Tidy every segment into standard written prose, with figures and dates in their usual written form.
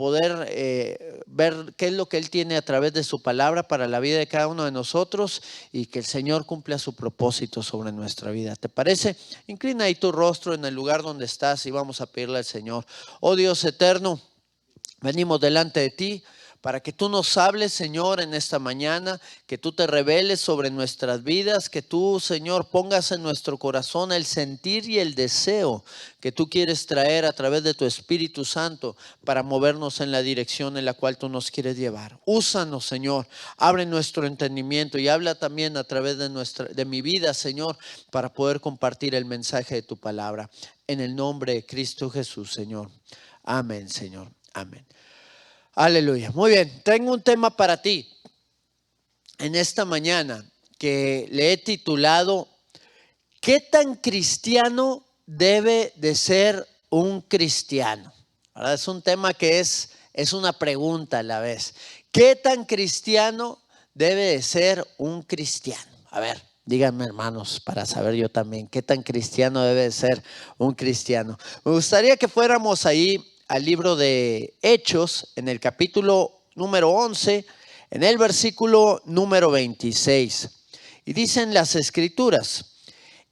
poder ver qué es lo que Él tiene a través de su palabra para la vida de cada uno de nosotros y que el Señor cumpla su propósito sobre nuestra vida. ¿Te parece? Inclina ahí tu rostro en el lugar donde estás y vamos a pedirle al Señor. Oh Dios eterno, venimos delante de ti para que tú nos hables, Señor, en esta mañana, que tú te reveles sobre nuestras vidas, que tú, Señor, pongas en nuestro corazón el sentir y el deseo que tú quieres traer a través de tu Espíritu Santo para movernos en la dirección en la cual tú nos quieres llevar. Úsanos, Señor, abre nuestro entendimiento y habla también a través de mi vida, Señor, para poder compartir el mensaje de tu palabra. En el nombre de Cristo Jesús, Señor. Amén, Señor. Amén. Aleluya. Muy bien, tengo un tema para ti en esta mañana que le he titulado ¿qué tan cristiano debe de ser un cristiano? ¿Verdad? Es un tema que es una pregunta a la vez. ¿Qué tan cristiano debe de ser un cristiano? A ver, díganme, hermanos, para saber yo también qué tan cristiano debe de ser un cristiano. Me gustaría que fuéramos ahí al libro de Hechos, en el capítulo número 11, en el versículo número 26. Y dicen las escrituras: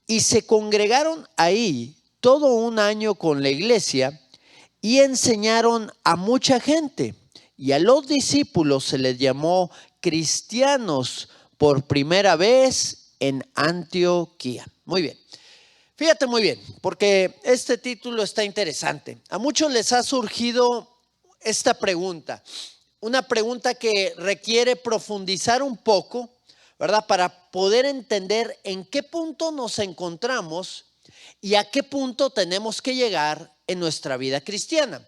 y se congregaron ahí todo un año con la iglesia y enseñaron a mucha gente. Y a los discípulos se les llamó cristianos por primera vez en Antioquía. Muy bien. Fíjate muy bien, porque este título está interesante. A muchos les ha surgido esta pregunta, una pregunta que requiere profundizar un poco, ¿verdad? Para poder entender en qué punto nos encontramos y a qué punto tenemos que llegar en nuestra vida cristiana.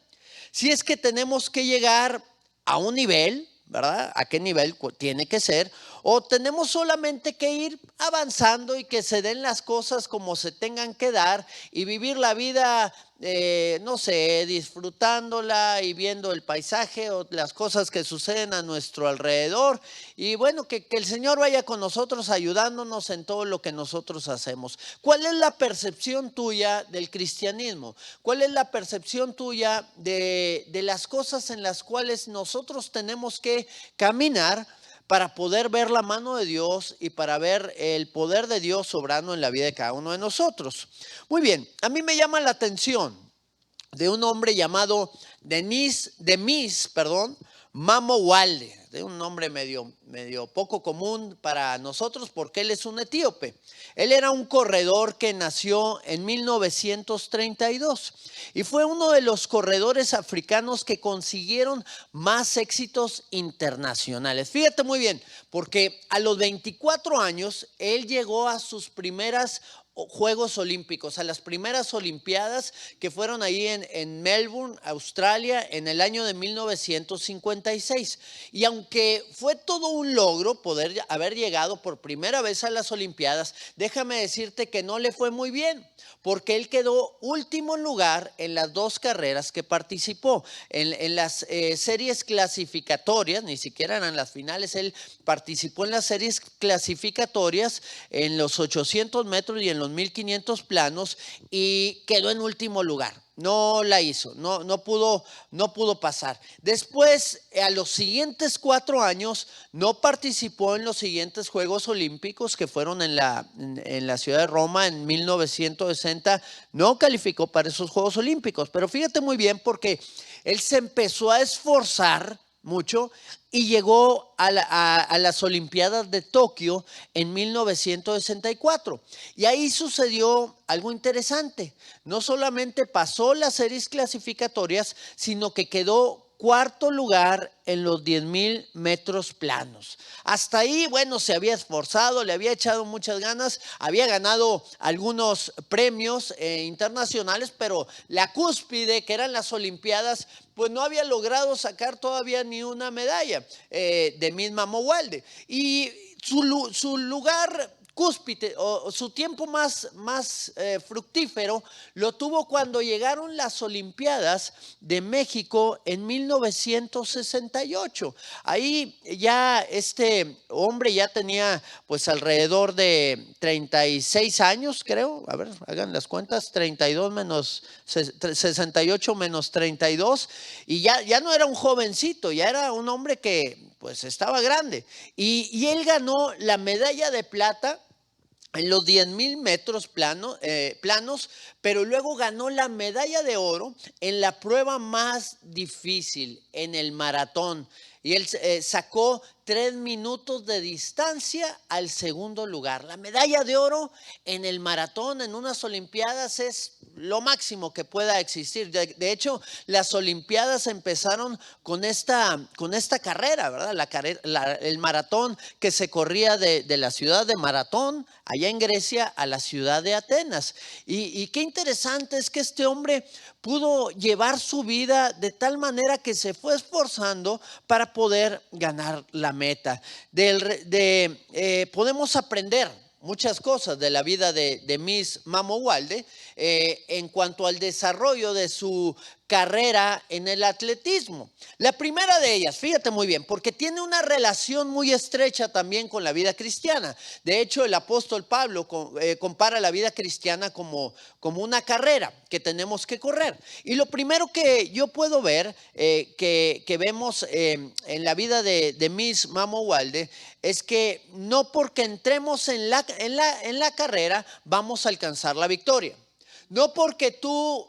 Si es que tenemos que llegar a un nivel, ¿verdad? ¿A qué nivel tiene que ser? O tenemos solamente que ir avanzando y que se den las cosas como se tengan que dar y vivir la vida, no sé, disfrutándola y viendo el paisaje o las cosas que suceden a nuestro alrededor. Y bueno, que el Señor vaya con nosotros ayudándonos en todo lo que nosotros hacemos. ¿Cuál es la percepción tuya del cristianismo? ¿Cuál es la percepción tuya de las cosas en las cuales nosotros tenemos que caminar para poder ver la mano de Dios y para ver el poder de Dios obrando en la vida de cada uno de nosotros? Muy bien, a mí me llama la atención de un hombre llamado Demis Mamo Walde, de un nombre medio poco común para nosotros porque él es un etíope. Él era un corredor que nació en 1932 y fue uno de los corredores africanos que consiguieron más éxitos internacionales. Fíjate muy bien, porque a los 24 años él llegó a sus primeras Juegos Olímpicos, a las primeras Olimpiadas que fueron ahí en Melbourne, Australia, en el año de 1956. Y aunque fue todo un logro poder haber llegado por primera vez a las Olimpiadas, déjame decirte que no le fue muy bien, porque él quedó último lugar en las dos carreras que participó. En las series clasificatorias, ni siquiera eran las finales, él participó en las series clasificatorias en los 800 metros y en los 1500 planos y quedó en último lugar. No la hizo, no pudo pasar. Después, a los siguientes 4 años, no participó en los siguientes Juegos Olímpicos que fueron en la ciudad de Roma en 1960. No calificó para esos Juegos Olímpicos, pero fíjate muy bien porque él se empezó a esforzar mucho y llegó a las Olimpiadas de Tokio en 1964. Y ahí sucedió algo interesante. No solamente pasó las series clasificatorias, sino que quedó cuarto lugar en los 10,000 metros planos. Hasta ahí, bueno, se había esforzado, le había echado muchas ganas, había ganado algunos premios internacionales, pero la cúspide, que eran las Olimpiadas, pues no había logrado sacar todavía ni una medalla de Demis Mamo Walde. Y su lugar cúspide o su tiempo más fructífero lo tuvo cuando llegaron las Olimpiadas de México en 1968. Ahí ya este hombre ya tenía pues alrededor de 36 años, creo. A ver, hagan las cuentas, 32 menos 68 menos 32, y ya no era un jovencito, ya era un hombre que pues estaba grande. Y él ganó la medalla de plata en los 10,000 metros planos, pero luego ganó la medalla de oro en la prueba más difícil, en el maratón. Y él sacó 3 minutos de distancia al segundo lugar. La medalla de oro en el maratón, en unas Olimpiadas, es lo máximo que pueda existir. De hecho, las Olimpiadas empezaron con esta carrera, ¿verdad? El maratón que se corría de la ciudad de Maratón, allá en Grecia, a la ciudad de Atenas. Y qué interesante es que este hombre pudo llevar su vida de tal manera que se fue esforzando para poder ganar la meta. Podemos aprender muchas cosas de la vida de Miss Mamo Walde en cuanto al desarrollo de su carrera en el atletismo. La primera de ellas, fíjate muy bien, porque tiene una relación muy estrecha también con la vida cristiana. De hecho, el apóstol Pablo compara la vida cristiana como una carrera que tenemos que correr. Y lo primero que yo puedo ver, que vemos en la vida de Miss Mamo Walde, es que no porque entremos en la carrera vamos a alcanzar la victoria. No porque tú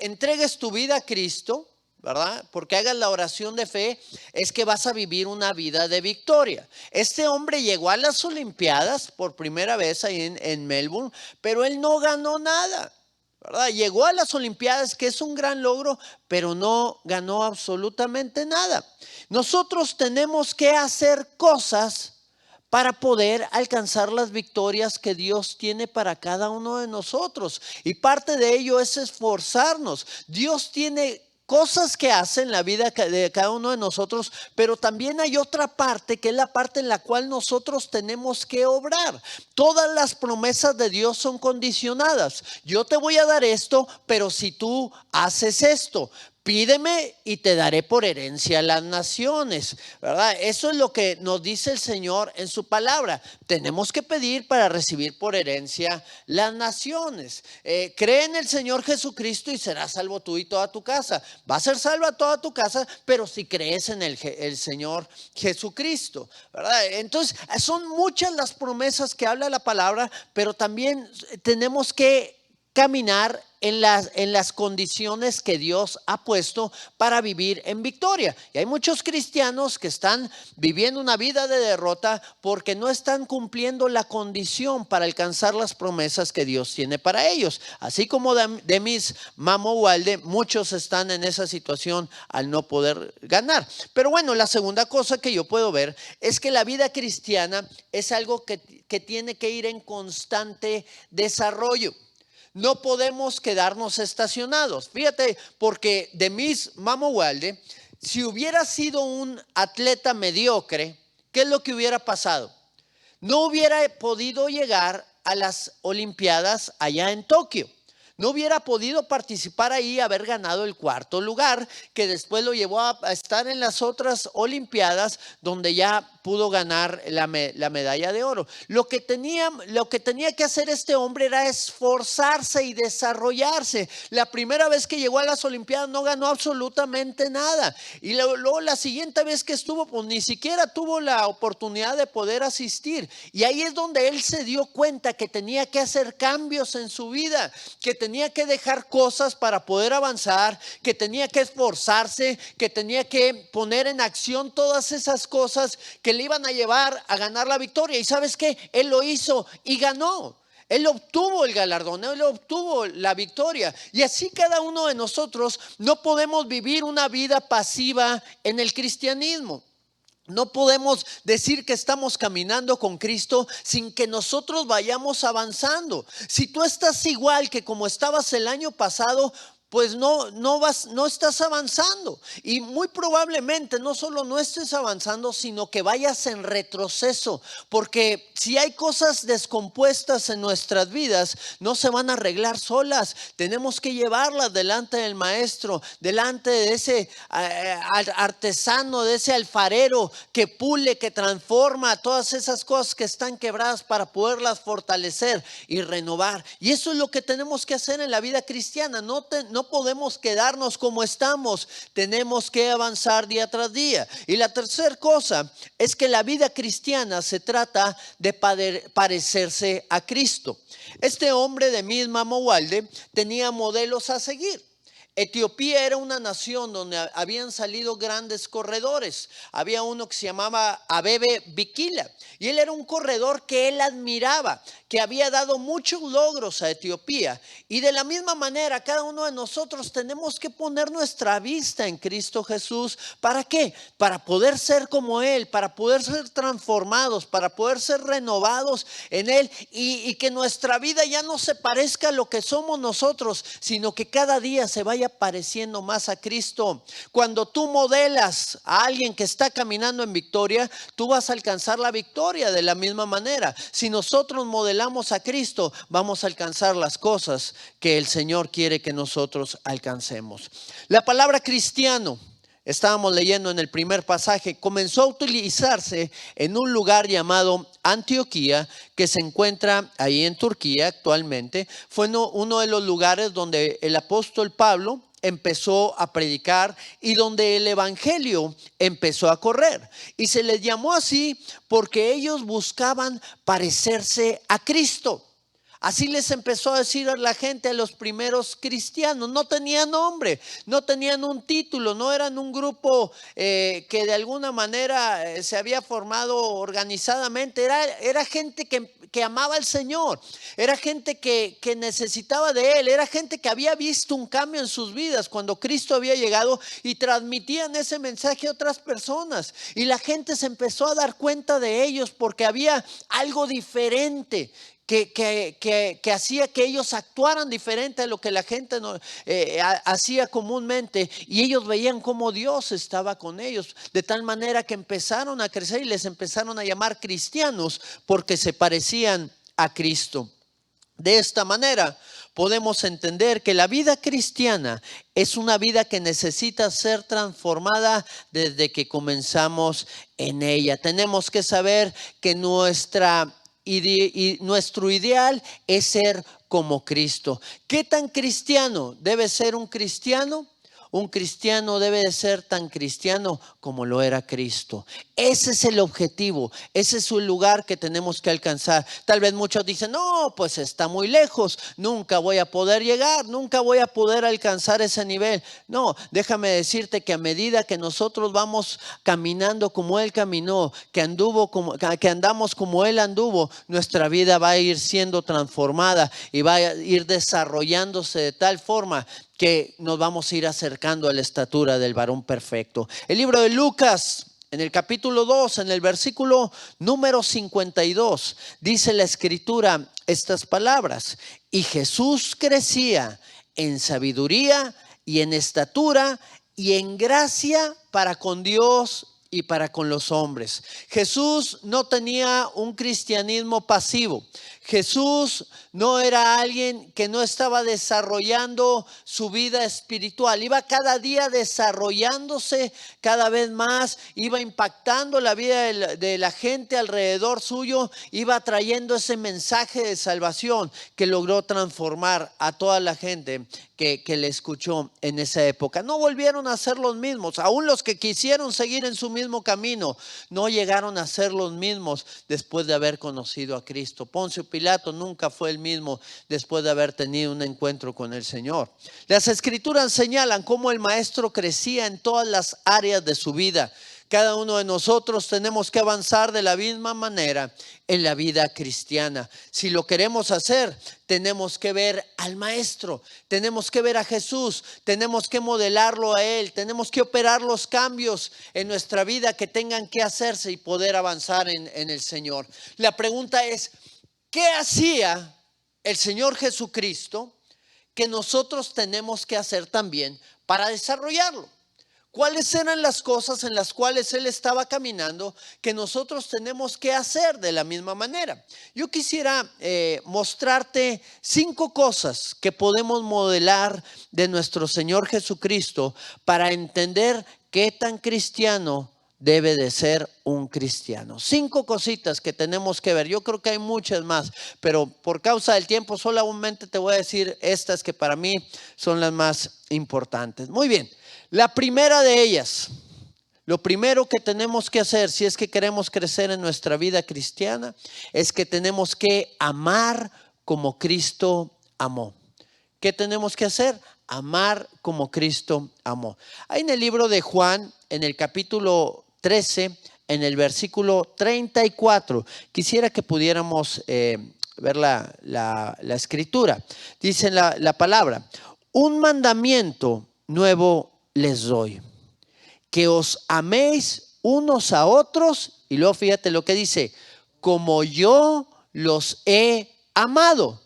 entregues tu vida a Cristo, ¿verdad? Porque hagas la oración de fe, es que vas a vivir una vida de victoria. Este hombre llegó a las Olimpiadas por primera vez ahí en Melbourne, pero él no ganó nada, ¿verdad? Llegó a las Olimpiadas, que es un gran logro, pero no ganó absolutamente nada. Nosotros tenemos que hacer cosas para poder alcanzar las victorias que Dios tiene para cada uno de nosotros. Y parte de ello es esforzarnos. Dios tiene cosas que hace en la vida de cada uno de nosotros, pero también hay otra parte que es la parte en la cual nosotros tenemos que obrar. Todas las promesas de Dios son condicionadas. Yo te voy a dar esto, pero si tú haces esto, pídeme y te daré por herencia las naciones, ¿verdad? Eso es lo que nos dice el Señor en su palabra. Tenemos que pedir para recibir por herencia las naciones. Cree en el Señor Jesucristo y serás salvo tú y toda tu casa. Va a ser salva toda tu casa, pero si crees en el Señor Jesucristo, ¿verdad? Entonces, son muchas las promesas que habla la palabra, pero también tenemos que caminar en las condiciones que Dios ha puesto para vivir en victoria. Y hay muchos cristianos que están viviendo una vida de derrota porque no están cumpliendo la condición para alcanzar las promesas que Dios tiene para ellos. Así como de Miss Mamo Walde, muchos están en esa situación al no poder ganar. Pero bueno, la segunda cosa que yo puedo ver es que la vida cristiana es algo que tiene que ir en constante desarrollo. No podemos quedarnos estacionados. Fíjate, porque de Miss Mamo Walde, si hubiera sido un atleta mediocre, ¿qué es lo que hubiera pasado? No hubiera podido llegar a las Olimpiadas allá en Tokio. No hubiera podido participar ahí, haber ganado el 4º lugar, que después lo llevó a estar en las otras Olimpiadas, donde ya pudo ganar la medalla de oro. Lo que tenía que hacer este hombre era esforzarse y desarrollarse. La primera vez que llegó a las Olimpiadas no ganó absolutamente nada. Y luego la siguiente vez que estuvo, pues ni siquiera tuvo la oportunidad de poder asistir. Y ahí es donde él se dio cuenta que tenía que hacer cambios en su vida, que tenía que dejar cosas para poder avanzar, que tenía que esforzarse, que tenía que poner en acción todas esas cosas que le iban a llevar a ganar la victoria. ¿Y sabes qué? Él lo hizo y ganó. Él obtuvo el galardón, él obtuvo la victoria. Y así cada uno de nosotros no podemos vivir una vida pasiva en el cristianismo. No podemos decir que estamos caminando con Cristo sin que nosotros vayamos avanzando. Si tú estás igual que como estabas el año pasado, pues no estás avanzando. Y muy probablemente no solo no estés avanzando, sino que vayas en retroceso. Porque si hay cosas descompuestas en nuestras vidas, no se van a arreglar solas. Tenemos que llevarlas delante del maestro, delante de ese artesano, de ese alfarero que pule, que transforma todas esas cosas que están quebradas para poderlas fortalecer y renovar. Y eso es lo que tenemos que hacer en la vida cristiana. No podemos quedarnos como estamos, tenemos que avanzar día tras día. Y la tercera cosa es que la vida cristiana se trata de parecerse a Cristo. Este hombre de Misma Mowalde tenía modelos a seguir. Etiopía era una nación donde habían salido grandes corredores. Había uno que se llamaba Abebe Bikila y él era un corredor que él admiraba, que había dado muchos logros a Etiopía. Y de la misma manera, cada uno de nosotros tenemos que poner nuestra vista en Cristo Jesús. ¿Para qué? Para poder ser como Él, para poder ser transformados, para poder ser renovados en Él y que nuestra vida ya no se parezca a lo que somos nosotros, sino que cada día se vaya pareciendo más a Cristo. Cuando tú modelas a alguien que está caminando en victoria, tú vas a alcanzar la victoria de la misma manera. Si nosotros modelamos a Cristo, vamos a alcanzar las cosas que el Señor quiere que nosotros alcancemos. La palabra cristiano, estábamos leyendo en el primer pasaje, comenzó a utilizarse en un lugar llamado Antioquía, que se encuentra ahí en Turquía actualmente. Fue uno de los lugares donde el apóstol Pablo empezó a predicar y donde el evangelio empezó a correr. Y se les llamó así porque ellos buscaban parecerse a Cristo. Así les empezó a decir a la gente, a los primeros cristianos. No tenían nombre, no tenían un título, no eran un grupo que de alguna manera se había formado organizadamente. Era gente que amaba al Señor, era gente que necesitaba de Él, era gente que había visto un cambio en sus vidas cuando Cristo había llegado y transmitían ese mensaje a otras personas. Y la gente se empezó a dar cuenta de ellos porque había algo diferente que hacía que ellos actuaran diferente a lo que la gente hacía comúnmente, y ellos veían cómo Dios estaba con ellos, de tal manera que empezaron a crecer y les empezaron a llamar cristianos porque se parecían a Cristo. De esta manera podemos entender que la vida cristiana es una vida que necesita ser transformada desde que comenzamos en ella. Tenemos que saber que nuestro ideal es ser como Cristo. ¿Qué tan cristiano debe ser un cristiano? Un cristiano debe de ser tan cristiano como lo era Cristo. Ese es el objetivo, ese es el lugar que tenemos que alcanzar. Tal vez muchos dicen, no, pues está muy lejos, nunca voy a poder llegar, nunca voy a poder alcanzar ese nivel. No, déjame decirte que a medida que nosotros vamos caminando como Él caminó, que andamos como Él anduvo, nuestra vida va a ir siendo transformada y va a ir desarrollándose de tal forma que nos vamos a ir acercando a la estatura del varón perfecto. El libro de Lucas, en el capítulo 2, en el versículo número 52, dice la escritura estas palabras: y Jesús crecía en sabiduría y en estatura y en gracia para con Dios y para con los hombres. Jesús no tenía un cristianismo pasivo. Jesús no era alguien que no estaba desarrollando su vida espiritual. Iba cada día desarrollándose cada vez más, iba impactando la vida de la gente alrededor suyo, iba trayendo ese mensaje de salvación que logró transformar a toda la gente que le escuchó en esa época. No volvieron a ser los mismos. Aún los que quisieron seguir en su mismo camino no llegaron a ser los mismos después de haber conocido a Cristo. Poncio Pilato nunca fue el mismo después de haber tenido un encuentro con el Señor. Las escrituras señalan cómo el maestro crecía en todas las áreas de su vida. Cada uno de nosotros tenemos que avanzar de la misma manera en la vida cristiana. Si lo queremos hacer, tenemos que ver al Maestro, tenemos que ver a Jesús, tenemos que modelarlo a Él, tenemos que operar los cambios en nuestra vida que tengan que hacerse y poder avanzar en el Señor. La pregunta es, ¿qué hacía el Señor Jesucristo que nosotros tenemos que hacer también para desarrollarlo. ¿Cuáles eran las cosas en las cuales él estaba caminando que nosotros tenemos que hacer de la misma manera? Yo quisiera mostrarte 5 cosas que podemos modelar de nuestro Señor Jesucristo para entender qué tan cristiano debe de ser un cristiano. 5 cositas que tenemos que ver. Yo creo que hay muchas más, pero por causa del tiempo solamente te voy a decir estas que para mí son las más importantes. Muy bien. La primera de ellas, lo primero que tenemos que hacer si es que queremos crecer en nuestra vida cristiana, es que tenemos que amar como Cristo amó. ¿Qué tenemos que hacer? Amar como Cristo amó. Ahí en el libro de Juan, en el capítulo 13, en el versículo 34, quisiera que pudiéramos ver la escritura. Dice la palabra: un mandamiento nuevo les doy, que os améis unos a otros. Y luego fíjate lo que dice: como yo los he amado,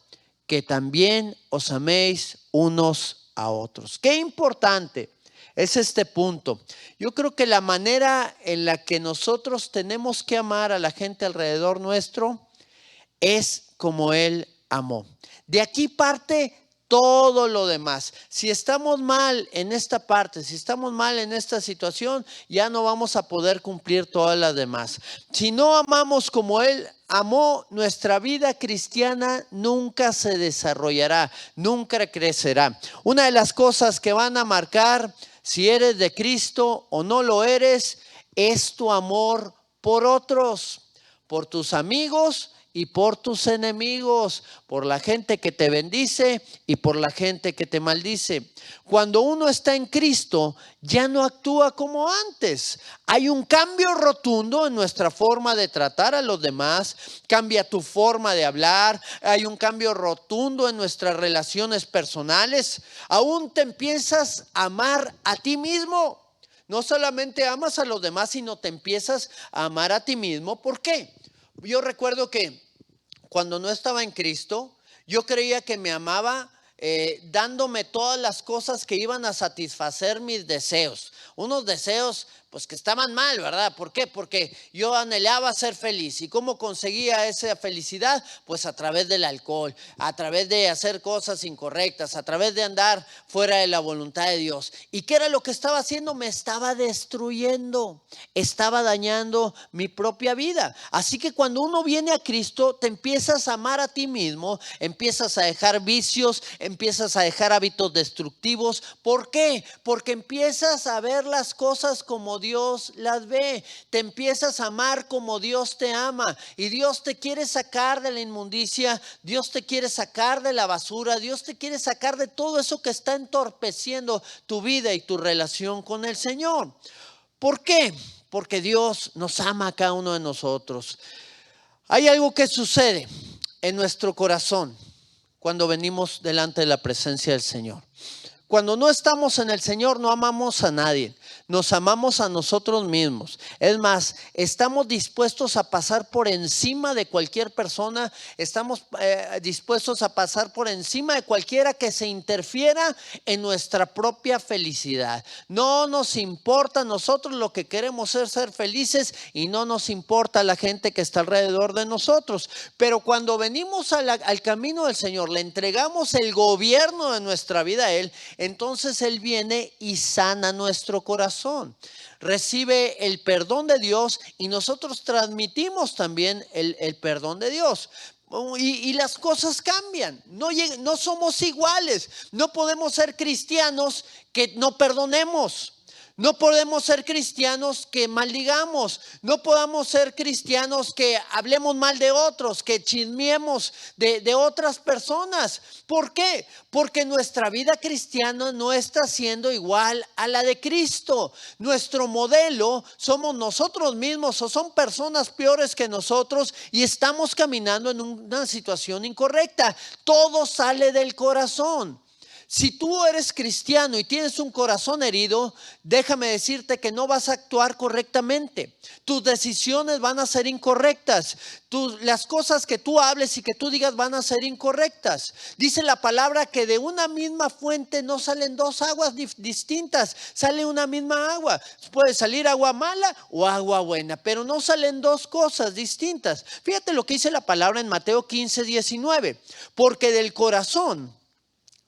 que también os améis unos a otros. Qué importante es este punto. Yo creo que la manera en la que nosotros tenemos que amar a la gente alrededor nuestro es como él amó. De aquí parte todo lo demás. Si estamos mal en esta parte, si estamos mal en esta situación, ya no vamos a poder cumplir todas las demás. Si no amamos como él amó, nuestra vida cristiana nunca se desarrollará, nunca crecerá. Una de las cosas que van a marcar si eres de Cristo o no lo eres, es tu amor por otros, por tus amigos y por tus enemigos, por la gente que te bendice y por la gente que te maldice. Cuando uno está en Cristo, ya no actúa como antes. Hay un cambio rotundo en nuestra forma de tratar a los demás, cambia tu forma de hablar, hay un cambio rotundo en nuestras relaciones personales. Aún te empiezas a amar a ti mismo. No solamente amas a los demás, sino te empiezas a amar a ti mismo. ¿Por qué? Yo recuerdo que cuando no estaba en Cristo, yo creía que me amaba dándome todas las cosas que iban a satisfacer mis deseos. Unos deseos pues que estaban mal, ¿verdad? ¿Por qué? Porque yo anhelaba ser feliz. ¿Y cómo conseguía esa felicidad? Pues a través del alcohol, a través de hacer cosas incorrectas, a través de andar fuera de la voluntad de Dios. ¿Y qué era lo que estaba haciendo? Me estaba destruyendo, estaba dañando mi propia vida. Así que cuando uno viene a Cristo, te empiezas a amar a ti mismo, empiezas a dejar vicios, empiezas a dejar hábitos destructivos. ¿Por qué? Porque empiezas a ver las cosas como Dios las ve, te empiezas a amar como Dios te ama, y Dios te quiere sacar de la inmundicia, Dios te quiere sacar de la basura, Dios te quiere sacar de todo eso que está entorpeciendo tu vida y tu relación con el Señor. ¿Por qué? Porque Dios nos ama a cada uno de nosotros. Hay algo que sucede en nuestro corazón cuando venimos delante de la presencia del Señor. Cuando no estamos en el Señor, no amamos a nadie, nos amamos a nosotros mismos. Es más, estamos dispuestos a pasar por encima de cualquier persona, estamos dispuestos a pasar por encima de cualquiera que se interfiera en nuestra propia felicidad. No nos importa, nosotros lo que queremos es ser felices, y no nos importa la gente que está alrededor de nosotros. Pero cuando venimos al camino del Señor, le entregamos el gobierno de nuestra vida a Él, entonces Él viene y sana nuestro corazón. Recibe el perdón de Dios y nosotros transmitimos también el perdón de Dios. Y las cosas cambian, no somos iguales. No podemos ser cristianos que no perdonemos. No podemos ser cristianos que maldigamos. No podemos ser cristianos que hablemos mal de otros, que chismeemos de otras personas. ¿Por qué? Porque nuestra vida cristiana no está siendo igual a la de Cristo. Nuestro modelo somos nosotros mismos, o son personas peores que nosotros, y estamos caminando en una situación incorrecta. Todo sale del corazón. Si tú eres cristiano y tienes un corazón herido, déjame decirte que no vas a actuar correctamente. Tus decisiones van a ser incorrectas. Las cosas que tú hables y que tú digas van a ser incorrectas. Dice la palabra que de una misma fuente no salen dos aguas distintas, sale una misma agua. Puede salir agua mala o agua buena, pero no salen dos cosas distintas. Fíjate lo que dice la palabra en Mateo 15:19. Porque del corazón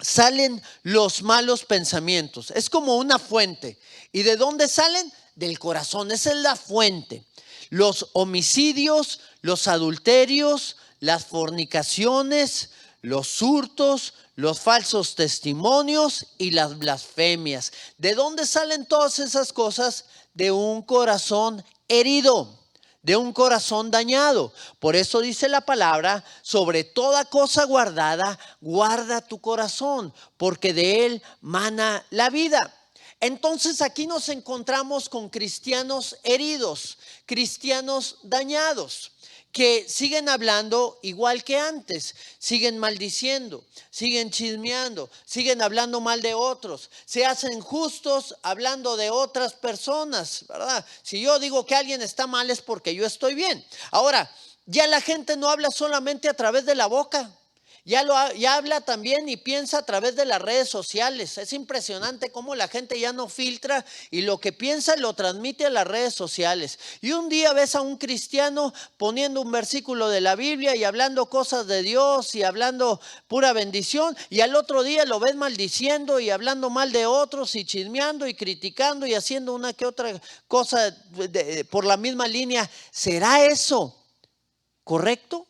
salen los malos pensamientos. Es como una fuente. ¿Y de dónde salen? Del corazón. Esa es la fuente. Los homicidios, los adulterios, las fornicaciones, los hurtos, los falsos testimonios y las blasfemias. ¿De dónde salen todas esas cosas? De un corazón herido, de un corazón dañado. Por eso dice la palabra, sobre toda cosa guardada, guarda tu corazón, porque de él mana la vida. Entonces aquí nos encontramos con cristianos heridos, cristianos dañados, que siguen hablando igual que antes, siguen maldiciendo, siguen chismeando, siguen hablando mal de otros, se hacen justos hablando de otras personas, ¿verdad? Si yo digo que alguien está mal es porque yo estoy bien. Ahora, ya la gente no habla solamente a través de la boca. Ya habla también y piensa a través de las redes sociales. Es impresionante cómo la gente ya no filtra y lo que piensa lo transmite a las redes sociales. Y un día ves a un cristiano poniendo un versículo de la Biblia y hablando cosas de Dios y hablando pura bendición, y al otro día lo ves maldiciendo y hablando mal de otros y chismeando y criticando y haciendo una que otra cosa por la misma línea. ¿Será eso correcto?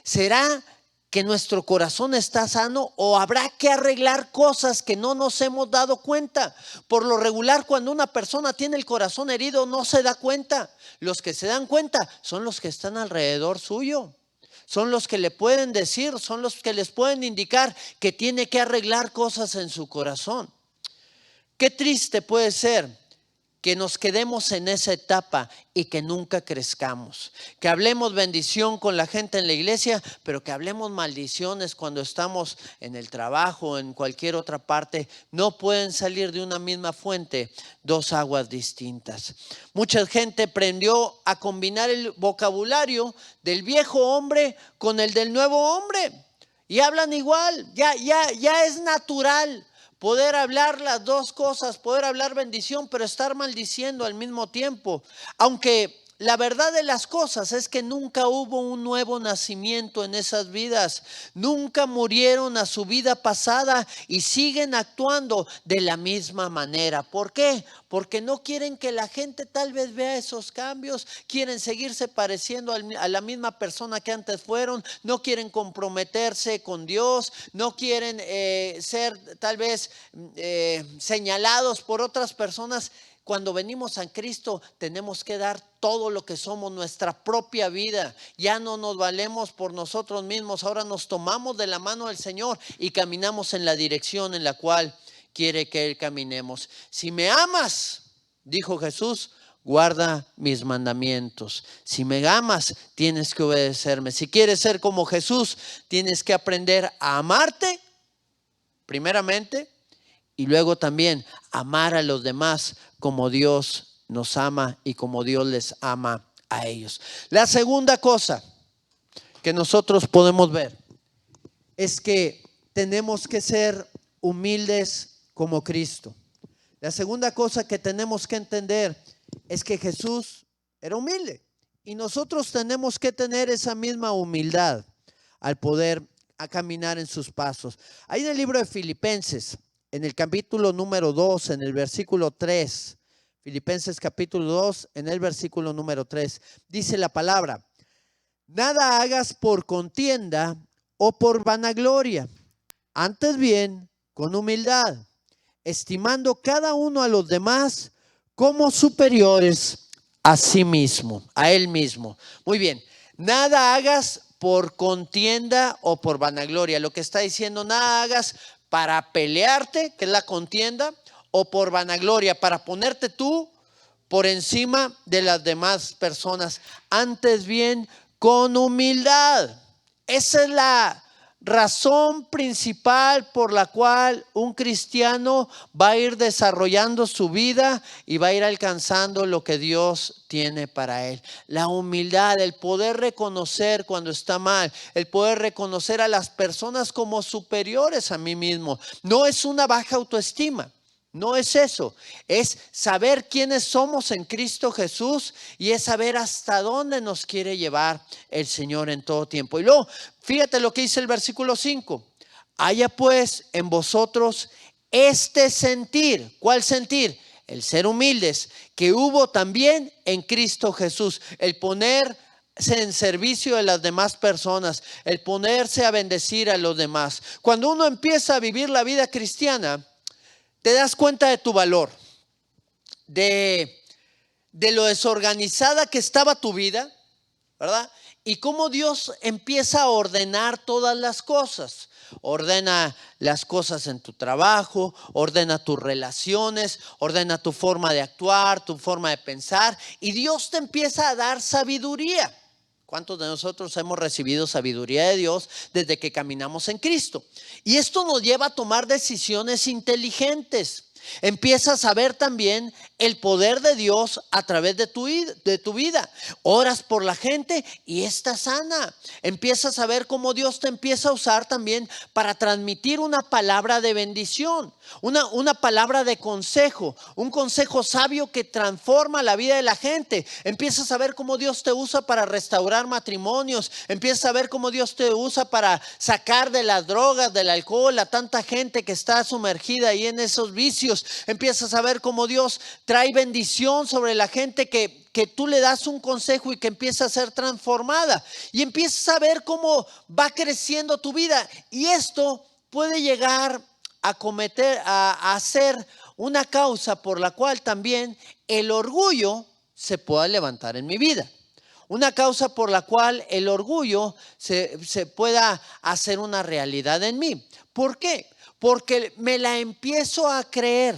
¿Será que nuestro corazón está sano o habrá que arreglar cosas que no nos hemos dado cuenta? Por lo regular, cuando una persona tiene el corazón herido no se da cuenta. Los que se dan cuenta son los que están alrededor suyo. Son los que le pueden decir, son los que les pueden indicar que tiene que arreglar cosas en su corazón. Qué triste puede ser que nos quedemos en esa etapa y que nunca crezcamos. Que hablemos bendición con la gente en la iglesia, pero que hablemos maldiciones cuando estamos en el trabajo o en cualquier otra parte. No pueden salir de una misma fuente dos aguas distintas. Mucha gente aprendió a combinar el vocabulario del viejo hombre con el del nuevo hombre. Y hablan igual, ya es natural poder hablar las dos cosas, poder hablar bendición, pero estar maldiciendo al mismo tiempo. Aunque la verdad de las cosas es que nunca hubo un nuevo nacimiento en esas vidas. Nunca murieron a su vida pasada y siguen actuando de la misma manera. ¿Por qué? Porque no quieren que la gente tal vez vea esos cambios. Quieren seguirse pareciendo a la misma persona que antes fueron. No quieren comprometerse con Dios. No quieren ser tal vez señalados por otras personas. Cuando venimos a Cristo tenemos que dar todo lo que somos, nuestra propia vida. Ya no nos valemos por nosotros mismos. Ahora nos tomamos de la mano del Señor y caminamos en la dirección en la cual quiere que Él caminemos. Si me amas, dijo Jesús, guarda mis mandamientos. Si me amas, tienes que obedecerme. Si quieres ser como Jesús, tienes que aprender a amarte primeramente y luego también amar a los demás como Dios nos ama y como Dios les ama a ellos. La segunda cosa que nosotros podemos ver es que tenemos que ser humildes como Cristo. La segunda cosa que tenemos que entender es que Jesús era humilde y nosotros tenemos que tener esa misma humildad al poder caminar en sus pasos. Ahí en el libro de Filipenses, en el capítulo número 2, en el versículo 3, Filipenses capítulo 2, en el versículo número 3, dice la palabra: nada hagas por contienda o por vanagloria, antes bien con humildad, estimando cada uno a los demás como superiores a sí mismo, a él mismo. Muy bien, nada hagas por contienda o por vanagloria. Lo que está diciendo, nada hagas para pelearte, que es la contienda, o por vanagloria, para ponerte tú por encima de las demás personas. Antes bien, con humildad. Esa es la razón principal por la cual un cristiano va a ir desarrollando su vida y va a ir alcanzando lo que Dios tiene para él. La humildad, el poder reconocer cuando está mal, el poder reconocer a las personas como superiores a mí mismo. No es una baja autoestima. No es eso, es saber quiénes somos en Cristo Jesús y es saber hasta dónde nos quiere llevar el Señor en todo tiempo. Y luego, fíjate lo que dice el versículo 5. Haya pues en vosotros este sentir. ¿Cuál sentir? El ser humildes, que hubo también en Cristo Jesús. El ponerse en servicio de las demás personas, el ponerse a bendecir a los demás. Cuando uno empieza a vivir la vida cristiana, te das cuenta de tu valor, de lo desorganizada que estaba tu vida, ¿verdad? Y cómo Dios empieza a ordenar todas las cosas. Ordena las cosas en tu trabajo, ordena tus relaciones, ordena tu forma de actuar, tu forma de pensar. Y Dios te empieza a dar sabiduría. ¿Cuántos de nosotros hemos recibido sabiduría de Dios desde que caminamos en Cristo? Y esto nos lleva a tomar decisiones inteligentes. Empiezas a ver también el poder de Dios a través de tu vida. Oras por la gente y estás sana. Empiezas a ver cómo Dios te empieza a usar también para transmitir una palabra de bendición, una palabra de consejo, un consejo sabio que transforma la vida de la gente. Empiezas a ver cómo Dios te usa para restaurar matrimonios. Empiezas a ver cómo Dios te usa para sacar de las drogas, del alcohol a tanta gente que está sumergida ahí en esos vicios. Empiezas a ver cómo Dios trae bendición sobre la gente que tú le das un consejo y que empieza a ser transformada. Y empiezas a ver cómo va creciendo tu vida. Y esto puede llegar a ser una causa por la cual también el orgullo se pueda levantar en mi vida. Una causa por la cual el orgullo se pueda hacer una realidad en mí. ¿Por qué? Porque me la empiezo a creer.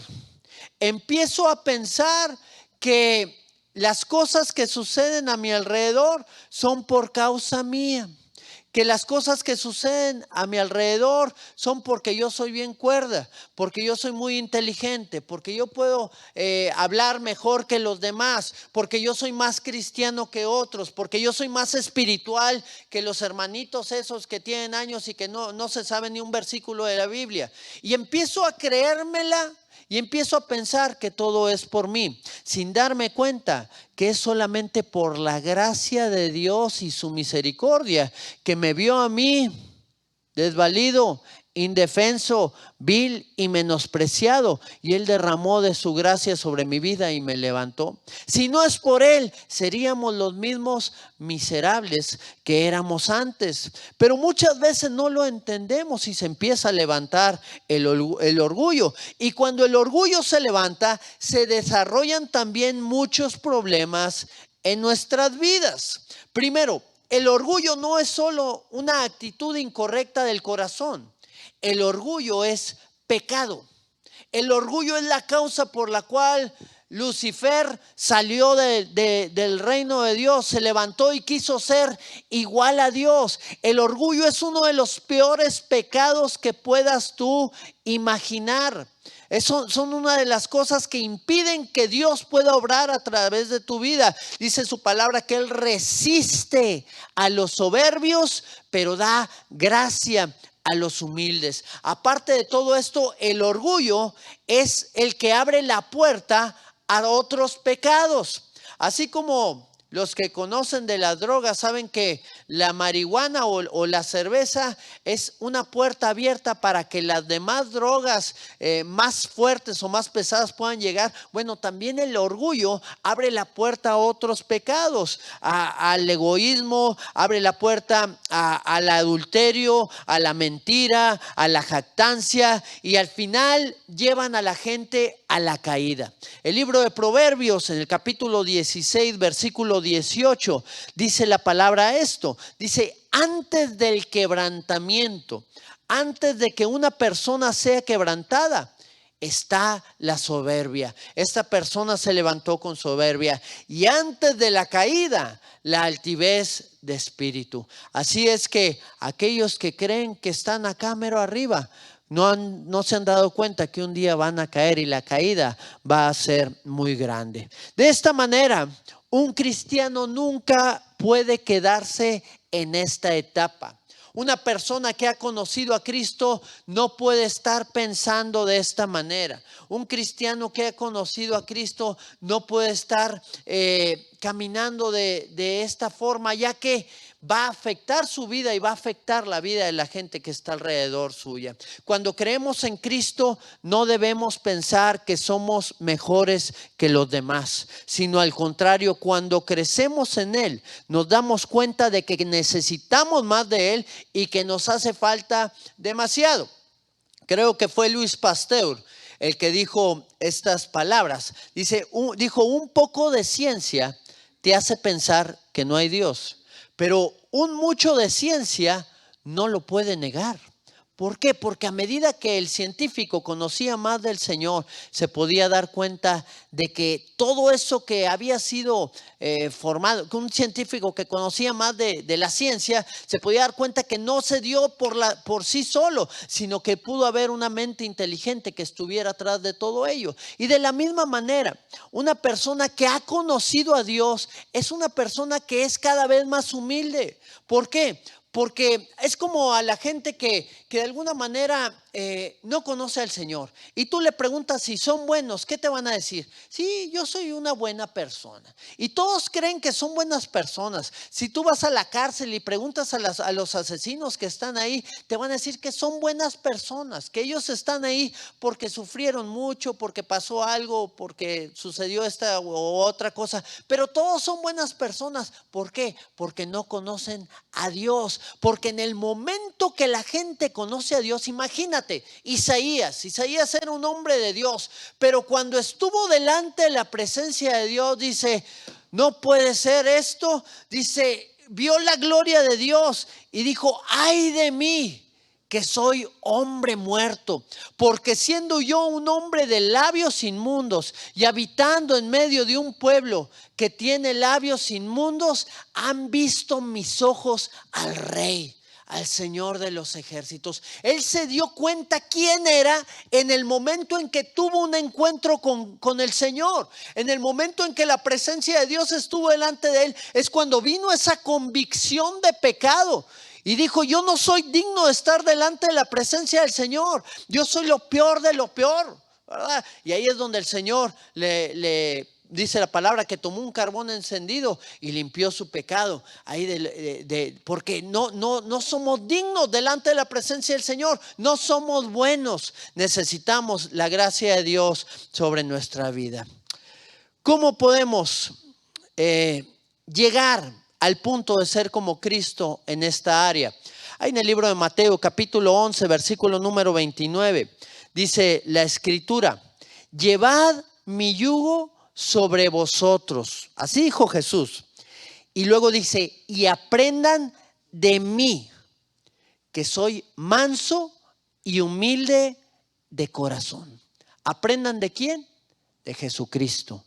Empiezo a pensar que las cosas que suceden a mi alrededor son por causa mía. Que las cosas que suceden a mi alrededor son porque yo soy bien cuerda, porque yo soy muy inteligente, porque yo puedo hablar mejor que los demás, porque yo soy más cristiano que otros, porque yo soy más espiritual que los hermanitos esos que tienen años y que no se sabe ni un versículo de la Biblia. Y empiezo a creérmela. Y empiezo a pensar que todo es por mí, sin darme cuenta que es solamente por la gracia de Dios y su misericordia que me vio a mí desvalido, indefenso, vil y menospreciado, y Él derramó de su gracia sobre mi vida y me levantó. Si no es por Él, seríamos los mismos miserables que éramos antes. Pero muchas veces no lo entendemos y se empieza a levantar el orgullo. Y cuando el orgullo se levanta, se desarrollan también muchos problemas en nuestras vidas. Primero, el orgullo no es solo una actitud incorrecta del corazón. El orgullo es pecado. El orgullo es la causa por la cual Lucifer salió del reino de Dios, se levantó y quiso ser igual a Dios. El orgullo es uno de los peores pecados que puedas tú imaginar. Son una de las cosas que impiden que Dios pueda obrar a través de tu vida. Dice su palabra que Él resiste a los soberbios, pero da gracia a los humildes. Aparte de todo esto, el orgullo es el que abre la puerta a otros pecados. Así como los que conocen de las drogas saben que la marihuana o la cerveza es una puerta abierta para que las demás drogas más fuertes o más pesadas puedan llegar. Bueno, también el orgullo abre la puerta a otros pecados, al egoísmo, abre la puerta al adulterio, a la mentira, a la jactancia, y al final llevan a la gente a la caída. El libro de Proverbios, en el capítulo 16, versículo 18, dice la palabra esto. Dice: antes del quebrantamiento, antes de que una persona sea quebrantada, está la soberbia. Esta persona se levantó con soberbia y antes de la caída, la altivez de espíritu. Así es que aquellos que creen que están acá mero arriba, no se han dado cuenta que un día van a caer y la caída va a ser muy grande. De esta manera, un cristiano nunca puede quedarse en esta etapa. Una persona que ha conocido a Cristo no puede estar pensando de esta manera. Un cristiano que ha conocido a Cristo no puede estar caminando de esta forma, ya que va a afectar su vida y va a afectar la vida de la gente que está alrededor suya. Cuando creemos en Cristo, no debemos pensar que somos mejores que los demás, sino al contrario, cuando crecemos en Él, nos damos cuenta de que necesitamos más de Él y que nos hace falta demasiado. Creo que fue Louis Pasteur el que dijo estas palabras. Dijo, un poco de ciencia te hace pensar que no hay Dios, pero un mucho de ciencia no lo puede negar. ¿Por qué? Porque a medida que el científico conocía más del Señor, se podía dar cuenta de que todo eso que había sido formado, que un científico que conocía más de la ciencia, se podía dar cuenta que no se dio por sí solo, sino que pudo haber una mente inteligente que estuviera atrás de todo ello. Y de la misma manera, una persona que ha conocido a Dios es una persona que es cada vez más humilde. ¿Por qué? Porque es como a la gente que de alguna manera no conoce al Señor. Y tú le preguntas si son buenos, ¿qué te van a decir? Sí, yo soy una buena persona. Y todos creen que son buenas personas. Si tú vas a la cárcel y preguntas a los asesinos que están ahí, te van a decir que son buenas personas, que ellos están ahí porque sufrieron mucho, porque pasó algo, porque sucedió esta u otra cosa. Pero todos son buenas personas. ¿Por qué? Porque no conocen a Dios. Porque en el momento que la gente conoce a Dios, imagínate, Isaías era un hombre de Dios, pero cuando estuvo delante de la presencia de Dios, dice, no puede ser esto, dice, vio la gloria de Dios y dijo, ay de mí, que soy hombre muerto, porque siendo yo un hombre de labios inmundos y habitando en medio de un pueblo que tiene labios inmundos, han visto mis ojos al Rey, al Señor de los ejércitos. Él se dio cuenta quién era en el momento en que tuvo un encuentro con el Señor. En el momento en que la presencia de Dios estuvo delante de él, es cuando vino esa convicción de pecado. Y dijo, yo no soy digno de estar delante de la presencia del Señor. Yo soy lo peor de lo peor, ¿verdad? Y ahí es donde el Señor le dice la palabra que tomó un carbón encendido y limpió su pecado. Ahí porque no somos dignos delante de la presencia del Señor. No somos buenos. Necesitamos la gracia de Dios sobre nuestra vida. ¿Cómo podemos llegar al punto de ser como Cristo en esta área? Ahí en el libro de Mateo capítulo 11 versículo número 29 dice la escritura, llevad mi yugo sobre vosotros. Así dijo Jesús. Y luego dice, y aprendan de mí, que soy manso y humilde de corazón. ¿Aprendan de quién? De Jesucristo,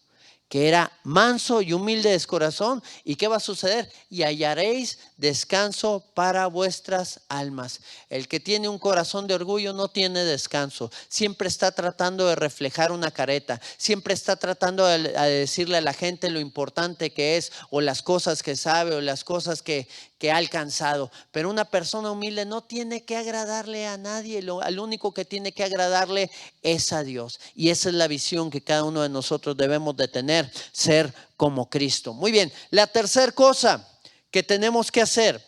que era manso y humilde de corazón. ¿Y qué va a suceder? Y hallaréis descanso para vuestras almas. El que tiene un corazón de orgullo no tiene descanso. Siempre está tratando de reflejar una careta. Siempre está tratando de decirle a la gente lo importante que es, o las cosas que sabe, o las cosas que ha alcanzado. Pero una persona humilde no tiene que agradarle a nadie. Al único que tiene que agradarle es a Dios. Y esa es la visión que cada uno de nosotros debemos de tener, ser como Cristo. Muy bien, la tercera cosa que tenemos que hacer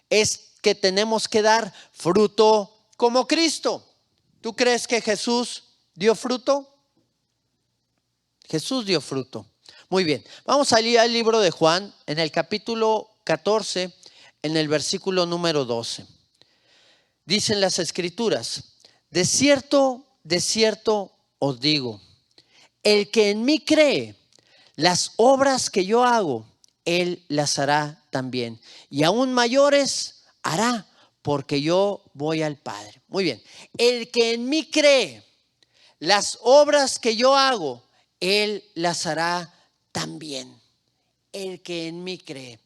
es que tenemos que dar fruto como Cristo. ¿Tú crees que Jesús dio fruto? Jesús dio fruto. Muy bien, vamos a ir al libro de Juan en el capítulo 14, en el versículo número 12. Dicen las escrituras, de cierto os digo, el que en mí cree, las obras que yo hago, él las hará también. Y aún mayores hará, porque yo voy al Padre. Muy bien, el que en mí cree, las obras que yo hago, Él las hará también. El que en mí cree.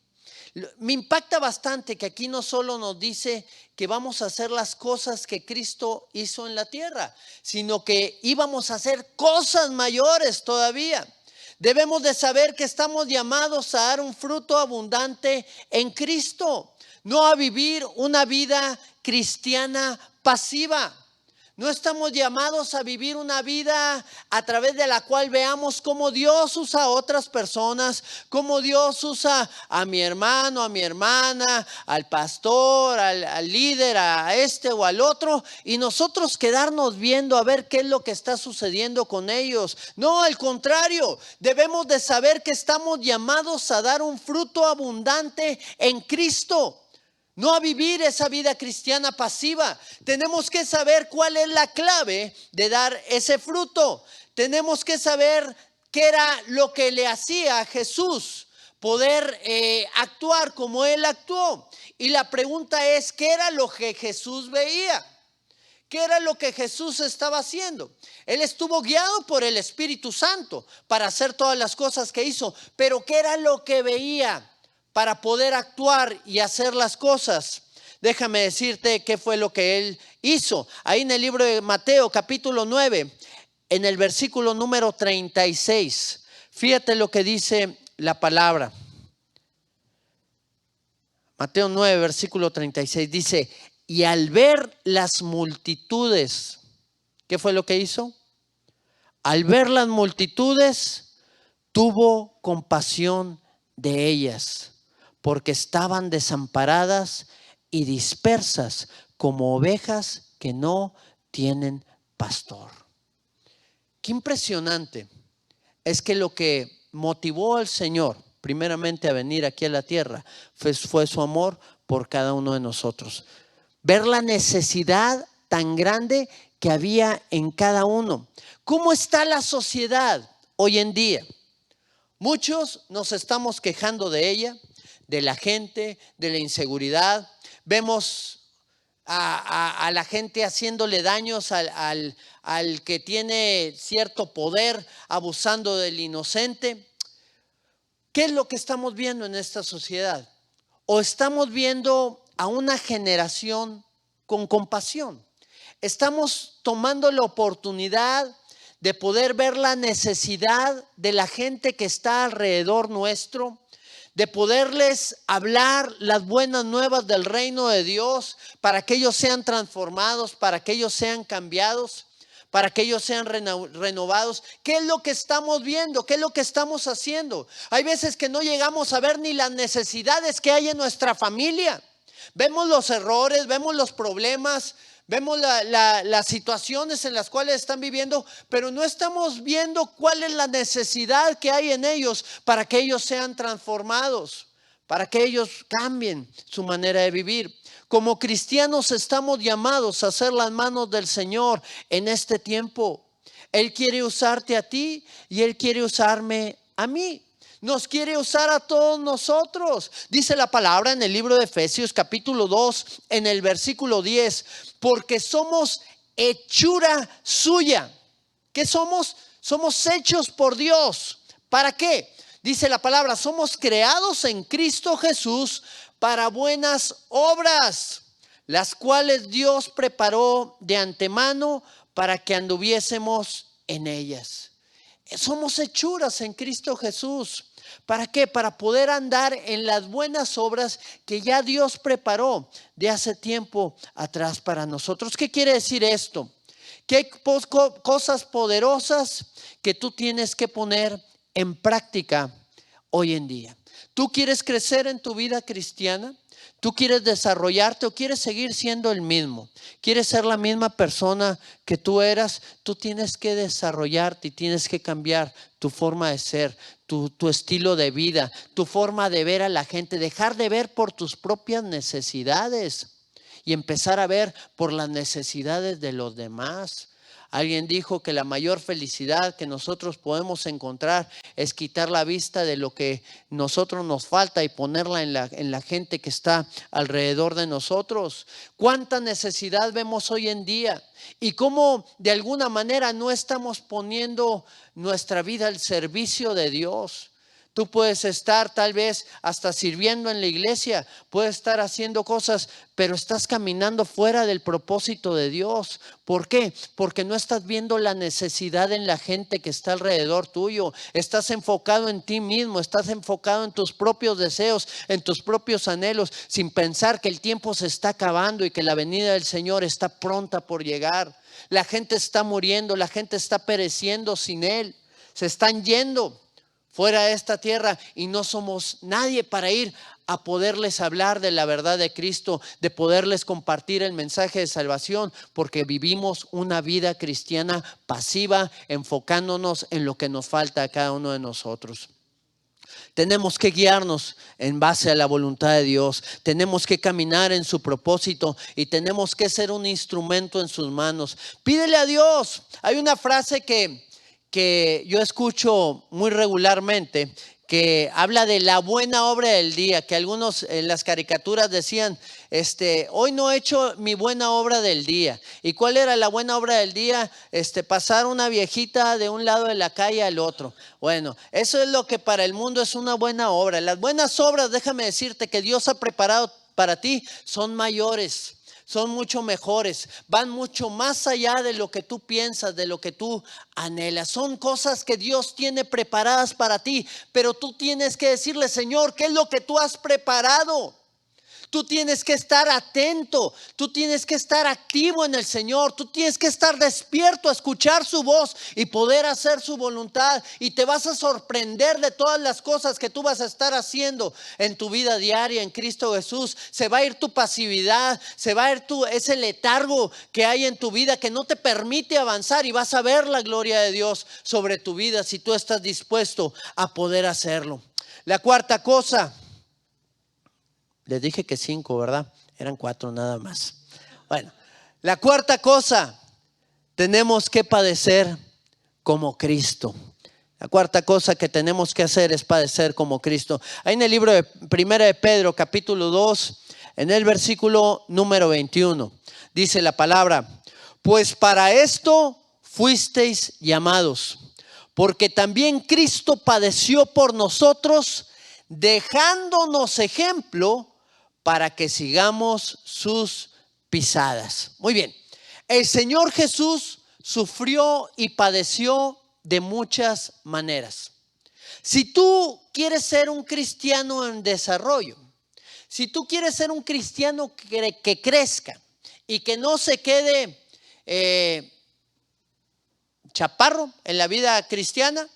Me impacta bastante que aquí no solo nos dice que vamos a hacer las cosas que Cristo hizo en la tierra, sino que íbamos a hacer cosas mayores todavía. Debemos de saber que estamos llamados a dar un fruto abundante en Cristo, no a vivir una vida cristiana pasiva. No estamos llamados a vivir una vida a través de la cual veamos cómo Dios usa a otras personas, cómo Dios usa a mi hermano, a mi hermana, al pastor, al líder, a este o al otro, y nosotros quedarnos viendo a ver qué es lo que está sucediendo con ellos. No, al contrario, debemos de saber que estamos llamados a dar un fruto abundante en Cristo. No a vivir esa vida cristiana pasiva. Tenemos que saber cuál es la clave de dar ese fruto. Tenemos que saber qué era lo que le hacía a Jesús poder actuar como Él actuó. Y la pregunta es, ¿qué era lo que Jesús veía? ¿Qué era lo que Jesús estaba haciendo? Él estuvo guiado por el Espíritu Santo para hacer todas las cosas que hizo. Pero ¿qué era lo que veía para poder actuar y hacer las cosas? Déjame decirte qué fue lo que Él hizo. Ahí en el libro de Mateo capítulo 9, en el versículo número 36. Fíjate lo que dice la palabra. Mateo 9, versículo 36 dice: y al ver las multitudes, ¿qué fue lo que hizo? Al ver las multitudes, tuvo compasión de ellas, porque estaban desamparadas y dispersas como ovejas que no tienen pastor. Qué impresionante es que lo que motivó al Señor primeramente a venir aquí a la tierra fue su amor por cada uno de nosotros. Ver la necesidad tan grande que había en cada uno. ¿Cómo está la sociedad hoy en día? Muchos nos estamos quejando de ella, de la gente, de la inseguridad. Vemos a la gente haciéndole daños al que tiene cierto poder, abusando del inocente. ¿Qué es lo que estamos viendo en esta sociedad? ¿O estamos viendo a una generación con compasión? Estamos tomando la oportunidad de poder ver la necesidad de la gente que está alrededor nuestro, de poderles hablar las buenas nuevas del reino de Dios para que ellos sean transformados, para que ellos sean cambiados, para que ellos sean renovados. ¿Qué es lo que estamos viendo? ¿Qué es lo que estamos haciendo? Hay veces que no llegamos a ver ni las necesidades que hay en nuestra familia. Vemos los errores, vemos los problemas, vemos las situaciones en las cuales están viviendo, pero no estamos viendo cuál es la necesidad que hay en ellos para que ellos sean transformados, para que ellos cambien su manera de vivir. Como cristianos estamos llamados a ser las manos del Señor en este tiempo. Él quiere usarte a ti y Él quiere usarme a mí. Nos quiere usar a todos nosotros. Dice la palabra en el libro de Efesios capítulo 2, en el versículo 10, porque somos hechura suya. ¿Qué somos? Somos hechos por Dios. ¿Para qué? Dice la palabra, somos creados en Cristo Jesús para buenas obras, las cuales Dios preparó de antemano para que anduviésemos en ellas. Somos hechuras en Cristo Jesús. ¿Para qué? Para poder andar en las buenas obras que ya Dios preparó de hace tiempo atrás para nosotros. ¿Qué quiere decir esto? Que hay cosas poderosas que tú tienes que poner en práctica hoy en día. ¿Tú quieres crecer en tu vida cristiana? ¿Tú quieres desarrollarte o quieres seguir siendo el mismo? ¿Quieres ser la misma persona que tú eras? Tú tienes que desarrollarte y tienes que cambiar tu forma de ser, tu estilo de vida, tu forma de ver a la gente. Dejar de ver por tus propias necesidades y empezar a ver por las necesidades de los demás. Alguien dijo que la mayor felicidad que nosotros podemos encontrar es quitar la vista de lo que nosotros nos falta y ponerla en la gente que está alrededor de nosotros. ¿Cuánta necesidad vemos hoy en día? Y cómo de alguna manera no estamos poniendo nuestra vida al servicio de Dios. Tú puedes estar tal vez hasta sirviendo en la iglesia, puedes estar haciendo cosas, pero estás caminando fuera del propósito de Dios. ¿Por qué? Porque no estás viendo la necesidad en la gente que está alrededor tuyo. Estás enfocado en ti mismo, estás enfocado en tus propios deseos, en tus propios anhelos, sin pensar que el tiempo se está acabando y que la venida del Señor está pronta por llegar. La gente está muriendo, la gente está pereciendo sin Él, se están yendo fuera de esta tierra y no somos nadie para ir a poderles hablar de la verdad de Cristo, de poderles compartir el mensaje de salvación, porque vivimos una vida cristiana pasiva, enfocándonos en lo que nos falta a cada uno de nosotros. Tenemos que guiarnos en base a la voluntad de Dios. Tenemos que caminar en su propósito y tenemos que ser un instrumento en sus manos. Pídele a Dios. Hay una frase que yo escucho muy regularmente, que habla de la buena obra del día, que algunos en las caricaturas decían, hoy no he hecho mi buena obra del día. ¿Y cuál era la buena obra del día? Pasar una viejita de un lado de la calle al otro. Bueno, eso es lo que para el mundo es una buena obra. Las buenas obras, déjame decirte que Dios ha preparado para ti, son mayores. Son mucho mejores, van mucho más allá de lo que tú piensas, de lo que tú anhelas. Son cosas que Dios tiene preparadas para ti, pero tú tienes que decirle, Señor, ¿qué es lo que tú has preparado? Tú tienes que estar atento, tú tienes que estar activo en el Señor, tú tienes que estar despierto a escuchar su voz y poder hacer su voluntad. Y te vas a sorprender de todas las cosas que tú vas a estar haciendo en tu vida diaria en Cristo Jesús. Se va a ir tu pasividad, se va a ir ese letargo que hay en tu vida que no te permite avanzar, y vas a ver la gloria de Dios sobre tu vida si tú estás dispuesto a poder hacerlo. La cuarta cosa. Les dije que 5, ¿verdad? Eran 4 nada más. Bueno, la cuarta cosa, tenemos que padecer como Cristo. La cuarta cosa que tenemos que hacer es padecer como Cristo. Ahí en el libro de 1 de Pedro, capítulo 2, en el versículo número 21, dice la palabra: pues para esto fuisteis llamados, porque también Cristo padeció por nosotros, dejándonos ejemplo para que sigamos sus pisadas. Muy bien, el Señor Jesús sufrió y padeció de muchas maneras. Si tú quieres ser un cristiano en desarrollo, si tú quieres ser un cristiano que crezca y que no se quede chaparro en la vida cristiana,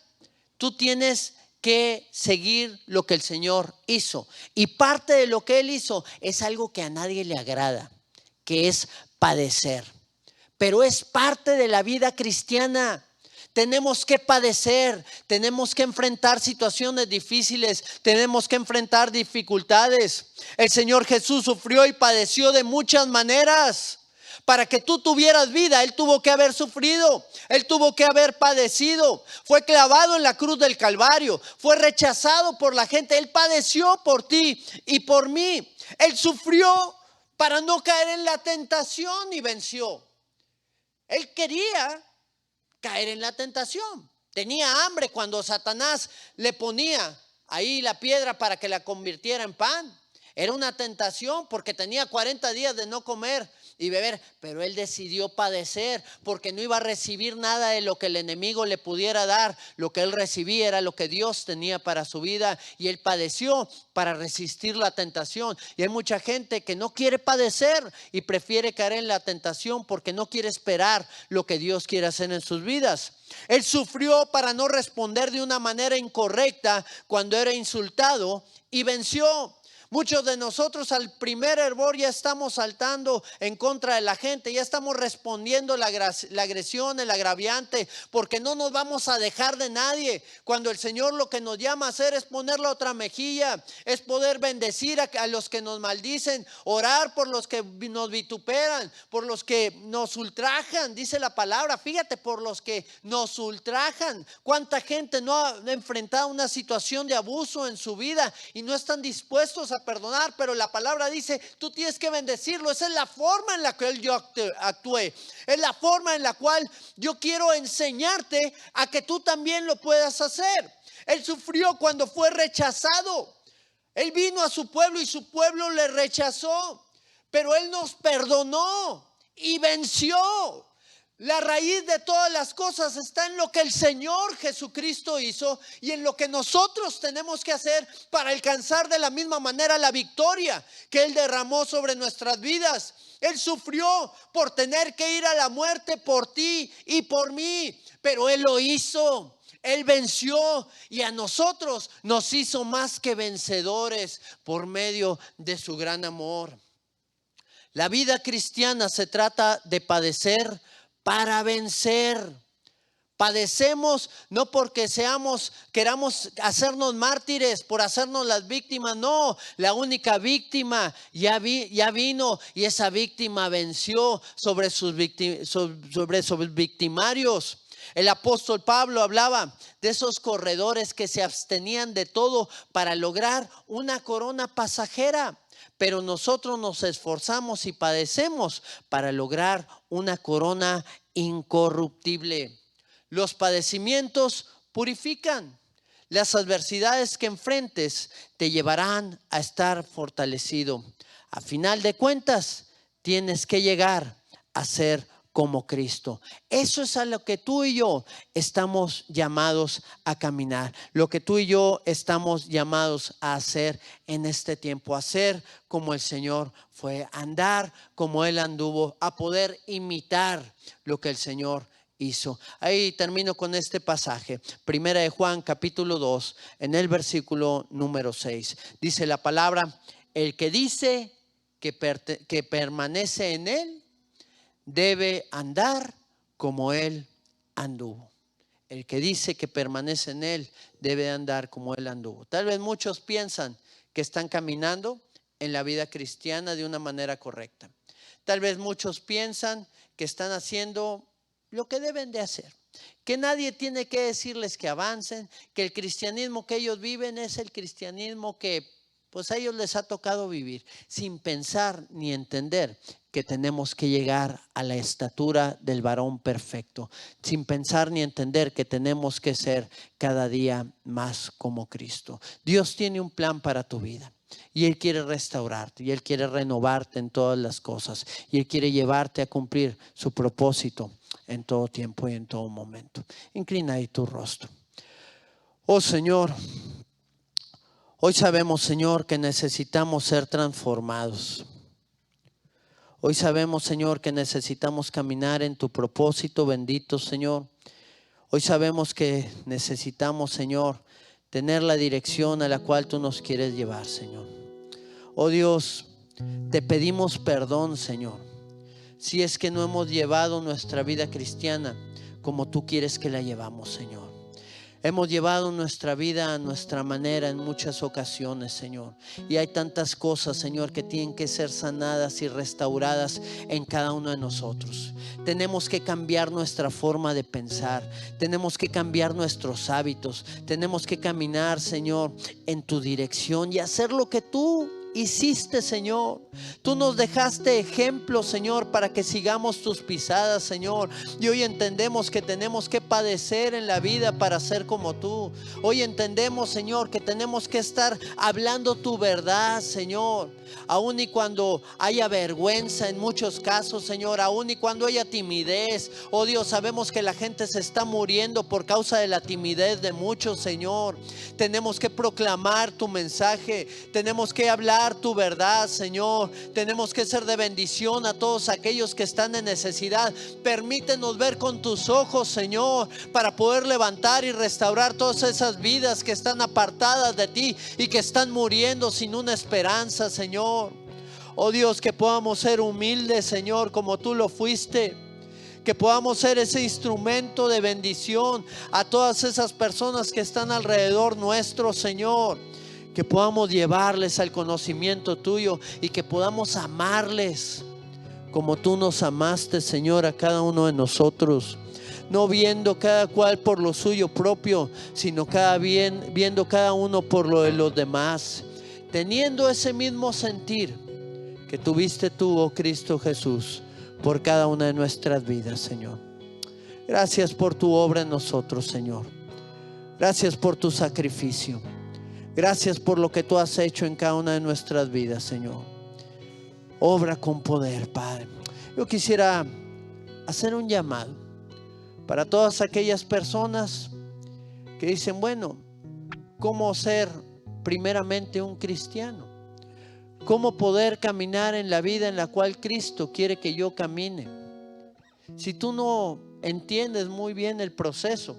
tú tienes que seguir lo que el Señor hizo. Y parte de lo que Él hizo es algo que a nadie le agrada, que es padecer. Pero es parte de la vida cristiana. Tenemos que padecer, tenemos que enfrentar situaciones difíciles, tenemos que enfrentar dificultades. El Señor Jesús sufrió y padeció de muchas maneras. Para que tú tuvieras vida, Él tuvo que haber sufrido, Él tuvo que haber padecido. Fue clavado en la cruz del Calvario, fue rechazado por la gente. Él padeció por ti y por mí. Él sufrió para no caer en la tentación y venció. Él quería caer en la tentación. Tenía hambre cuando Satanás le ponía ahí la piedra para que la convirtiera en pan. Era una tentación porque tenía 40 días de no comer y beber, pero él decidió padecer porque no iba a recibir nada de lo que el enemigo le pudiera dar. Lo que él recibía era lo que Dios tenía para su vida, y él padeció para resistir la tentación. Y hay mucha gente que no quiere padecer y prefiere caer en la tentación porque no quiere esperar lo que Dios quiere hacer en sus vidas. Él sufrió para no responder de una manera incorrecta cuando era insultado y venció. Muchos de nosotros al primer hervor ya estamos saltando en contra de la gente, ya estamos respondiendo la agresión, el agraviante, porque no nos vamos a dejar de nadie. Cuando el Señor lo que nos llama a hacer es poner la otra mejilla, es poder bendecir a los que nos maldicen, orar por los que nos vituperan, por los que nos ultrajan, dice la palabra. Fíjate, por los que nos ultrajan. ¿Cuánta gente no ha enfrentado una situación de abuso en su vida y no están dispuestos a perdonar? Pero la palabra dice, tú tienes que bendecirlo. Esa es la forma en la que yo actué, es la forma en la cual yo quiero enseñarte a que tú también lo puedas hacer. Él sufrió cuando fue rechazado. Él vino a su pueblo y su pueblo le rechazó, pero Él nos perdonó y venció. La raíz de todas las cosas está en lo que el Señor Jesucristo hizo y en lo que nosotros tenemos que hacer para alcanzar de la misma manera la victoria que Él derramó sobre nuestras vidas. Él sufrió por tener que ir a la muerte por ti y por mí, pero Él lo hizo. Él venció y a nosotros nos hizo más que vencedores por medio de su gran amor. La vida cristiana se trata de padecer para vencer. Padecemos no porque queramos hacernos mártires, por hacernos las víctimas. No, la única víctima ya vino y esa víctima venció sobre sus victimarios. El apóstol Pablo hablaba de esos corredores que se abstenían de todo para lograr una corona pasajera. Pero nosotros nos esforzamos y padecemos para lograr una corona incorruptible. Los padecimientos purifican. Las adversidades que enfrentes te llevarán a estar fortalecido. A final de cuentas, tienes que llegar a ser como Cristo. Eso es a lo que tú y yo estamos llamados a caminar, lo que tú y yo estamos llamados a hacer en este tiempo, a ser como el Señor fue, a andar como Él anduvo, a poder imitar lo que el Señor hizo. Ahí termino con este pasaje, Primera de Juan capítulo 2, en el versículo número 6. Dice la palabra: el que dice que permanece en Él debe andar como Él anduvo. El que dice que permanece en Él debe andar como Él anduvo. Tal vez muchos piensan que están caminando en la vida cristiana de una manera correcta. Tal vez muchos piensan que están haciendo lo que deben de hacer, que nadie tiene que decirles que avancen, que el cristianismo que ellos viven es el cristianismo que pues a ellos les ha tocado vivir, sin pensar ni entender que tenemos que llegar a la estatura del varón perfecto, sin pensar ni entender que tenemos que ser cada día más como Cristo. Dios tiene un plan para tu vida y Él quiere restaurarte y Él quiere renovarte en todas las cosas y Él quiere llevarte a cumplir su propósito en todo tiempo y en todo momento. Inclina ahí tu rostro. Oh Señor, hoy sabemos, Señor, que necesitamos ser transformados. Hoy sabemos, Señor, que necesitamos caminar en tu propósito bendito, Señor. Hoy sabemos que necesitamos, Señor, tener la dirección a la cual tú nos quieres llevar, Señor. Oh Dios, te pedimos perdón, Señor, si es que no hemos llevado nuestra vida cristiana como tú quieres que la llevamos, Señor. Hemos llevado nuestra vida a nuestra manera en muchas ocasiones, Señor. Y hay tantas cosas, Señor, que tienen que ser sanadas y restauradas en cada uno de nosotros. Tenemos que cambiar nuestra forma de pensar. Tenemos que cambiar nuestros hábitos. Tenemos que caminar, Señor, en tu dirección y hacer lo que tú hiciste, Señor. Tú nos dejaste ejemplo, Señor, para que sigamos tus pisadas, Señor. Y hoy entendemos que tenemos que padecer en la vida para ser como tú. Hoy entendemos, Señor, que tenemos que estar hablando tu verdad, Señor. Aún y cuando haya vergüenza en muchos casos, Señor, aún y cuando haya timidez. Oh Dios, sabemos que la gente se está muriendo por causa de la timidez de muchos, Señor. Tenemos que proclamar tu mensaje. Tenemos que hablar predicar tu verdad, Señor. Tenemos que ser de bendición a todos aquellos que están en necesidad. Permítenos ver con tus ojos, Señor, para poder levantar y restaurar todas esas vidas que están apartadas de ti y que están muriendo sin una esperanza, Señor. Oh Dios, que podamos ser humildes, Señor, como tú lo fuiste. Que podamos ser ese instrumento de bendición a todas esas personas que están alrededor nuestro, Señor. Que podamos llevarles al conocimiento tuyo y que podamos amarles como tú nos amaste, Señor, a cada uno de nosotros. No viendo cada cual por lo suyo propio, sino viendo cada uno por lo de los demás. Teniendo ese mismo sentir que tuviste tú, oh Cristo Jesús, por cada una de nuestras vidas, Señor. Gracias por tu obra en nosotros, Señor. Gracias por tu sacrificio. Gracias por lo que tú has hecho en cada una de nuestras vidas, Señor. Obra con poder, Padre. Yo quisiera hacer un llamado para todas aquellas personas que dicen, bueno, ¿cómo ser primeramente un cristiano? ¿Cómo poder caminar en la vida en la cual Cristo quiere que yo camine? Si tú no entiendes muy bien el proceso,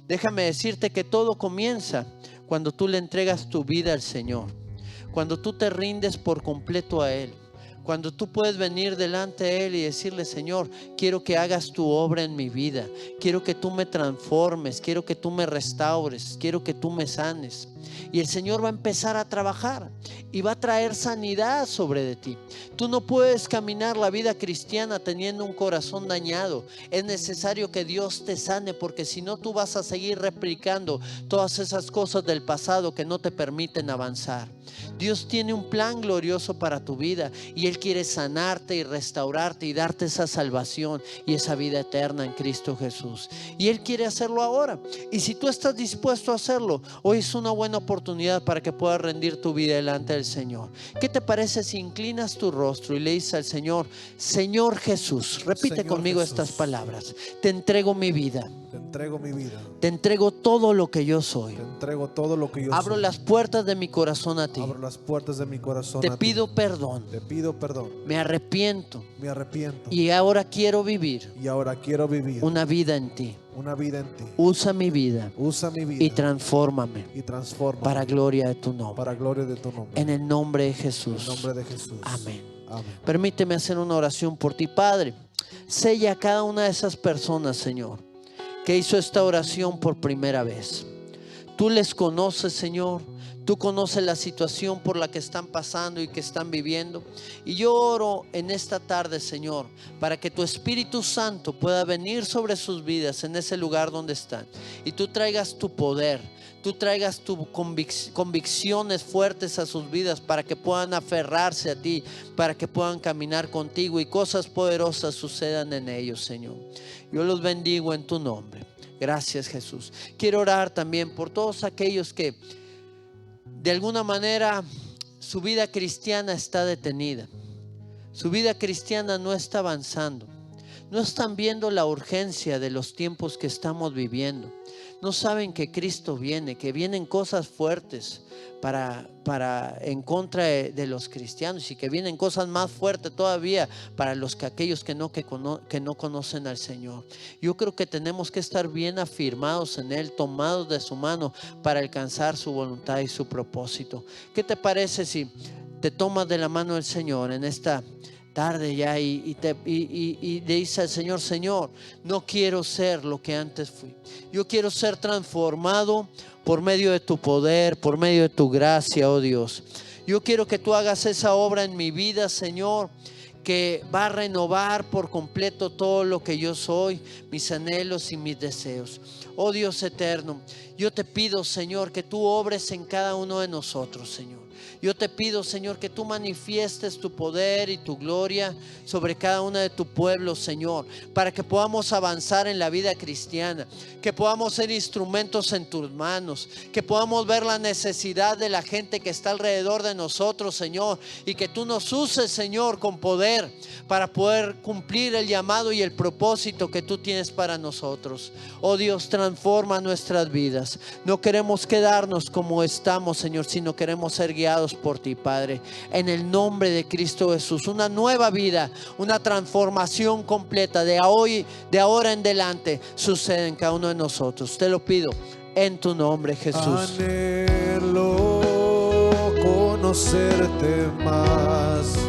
déjame decirte que todo comienza cuando tú le entregas tu vida al Señor, cuando tú te rindes por completo a Él, cuando tú puedes venir delante de Él y decirle, Señor, quiero que hagas tu obra en mi vida, quiero que tú me transformes, quiero que tú me restaures, quiero que tú me sanes. Y el Señor va a empezar a trabajar y va a traer sanidad sobre de ti. Tú no puedes caminar la vida cristiana teniendo un corazón dañado. Es necesario que Dios te sane, porque si no, tú vas a seguir replicando todas esas cosas del pasado que no te permiten avanzar. Dios tiene un plan glorioso para tu vida y Él quiere sanarte y restaurarte y darte esa salvación y esa vida eterna en Cristo Jesús. Y Él quiere hacerlo ahora. Y si tú estás dispuesto a hacerlo, hoy es una buena oportunidad para que puedas rendir tu vida delante del Señor. ¿Qué te parece si inclinas tu rostro y le dices al Señor, Señor Jesús, repite Señor conmigo Jesús, estas palabras: te entrego mi vida, te entrego mi vida, te entrego todo lo que yo soy, te entrego todo lo que yo abro soy. las puertas de mi corazón a ti, Abro las puertas de mi corazón te a ti. pido perdón, Te pido perdón, me arrepiento me arrepiento y ahora quiero vivir y ahora quiero vivir una vida en ti. una vida en ti. Usa mi vida Usa mi vida y transfórmame y transforma para gloria de tu nombre. para gloria de tu nombre. En el nombre de En Jesús. el nombre de Jesús. Amén. Amén. Permíteme hacer una oración por ti, Padre. Sella a cada una de esas personas, Señor, que hizo esta oración por primera vez. Tú les conoces, Señor. Tú conoces la situación por la que están pasando y que están viviendo. Y yo oro en esta tarde, Señor, para que tu Espíritu Santo pueda venir sobre sus vidas en ese lugar donde están. Y tú traigas tu poder, tú traigas tus convicciones fuertes a sus vidas para que puedan aferrarse a ti, para que puedan caminar contigo y cosas poderosas sucedan en ellos, Señor. Yo los bendigo en tu nombre. Gracias, Jesús. Quiero orar también por todos aquellos que de alguna manera su vida cristiana está detenida. Su vida cristiana no está avanzando. No están viendo la urgencia de los tiempos que estamos viviendo. No saben que Cristo viene, que vienen cosas fuertes para en contra de los cristianos, y que vienen cosas más fuertes todavía para aquellos que no conocen al Señor. Yo creo que tenemos que estar bien afirmados en Él, tomados de su mano para alcanzar su voluntad y su propósito. ¿Qué te parece si te tomas de la mano del Señor en esta tarde ya y le dice al Señor: Señor, no quiero ser lo que antes fui. Yo quiero ser transformado por medio de tu poder, por medio de tu gracia, oh Dios. Yo quiero que tú hagas esa obra en mi vida, Señor, que va a renovar por completo todo lo que yo soy, mis anhelos y mis deseos. Oh Dios eterno, yo te pido, Señor, que tú obres en cada uno de nosotros, Señor. Yo te pido, Señor, que tú manifiestes tu poder y tu gloria sobre cada uno de tu pueblo, Señor, para que podamos avanzar en la vida cristiana, que podamos ser instrumentos en tus manos, que podamos ver la necesidad de la gente que está alrededor de nosotros, Señor, y que tú nos uses, Señor, con poder poder para poder cumplir el llamado y el propósito que tú tienes para nosotros. Oh Dios, transforma nuestras vidas. No queremos quedarnos como estamos, Señor, sino queremos ser guiados por ti, Padre. En el nombre de Cristo Jesús, una nueva vida, una transformación completa de ahora en adelante sucede en cada uno de nosotros. Te lo pido en tu nombre, Jesús. Anhelo conocerte más.